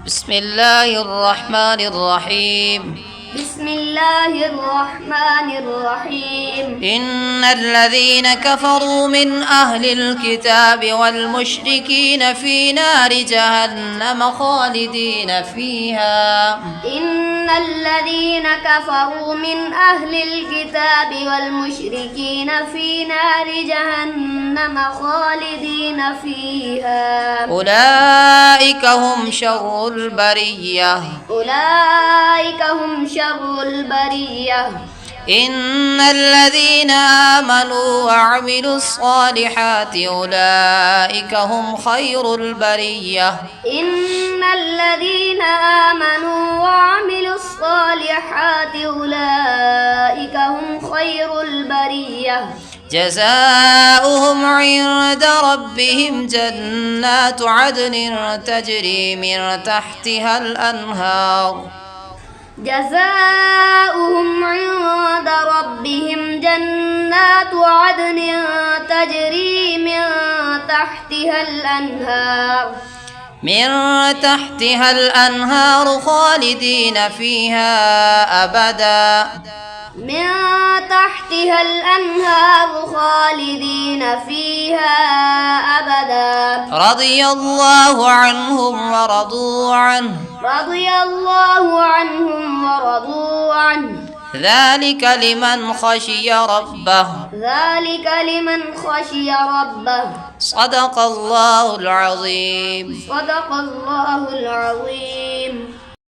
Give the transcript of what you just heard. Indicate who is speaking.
Speaker 1: بسم الله الرحمن الرحيم
Speaker 2: بسم الله الرحمن الرحيم
Speaker 1: إن الذين كفروا من أهل الكتاب والمشركين في نار جهنم خالدين فيها
Speaker 2: إن الذين كفروا من أهل الكتاب والمشركين في نار جهنم خالدين فيها
Speaker 1: أولئك هم شر البرية
Speaker 2: أولئك هم شر البرية
Speaker 1: إن الذين آمنوا وعملوا الصالحات أولئك هم خير البرية
Speaker 2: إن الذين آمنوا وعملوا الصالحات أولئك هم خير البرية
Speaker 1: جزاؤهم عند ربهم جنات عدن تجري من تحتها الأنهار
Speaker 2: جزاؤهم عند ربهم جنات عدن تجري من تحتها الأنهار
Speaker 1: خالدين فيها أبدا
Speaker 2: من تحتها الأنهار خالدين فيها أبدا
Speaker 1: رضي الله عنهم ورضوا عنه
Speaker 2: رضي الله عنهم ورضوا عنه
Speaker 1: ذلك لمن خشي ربه
Speaker 2: ذلك لمن خشي ربه
Speaker 1: صدق الله العظيم
Speaker 2: صدق الله العظيم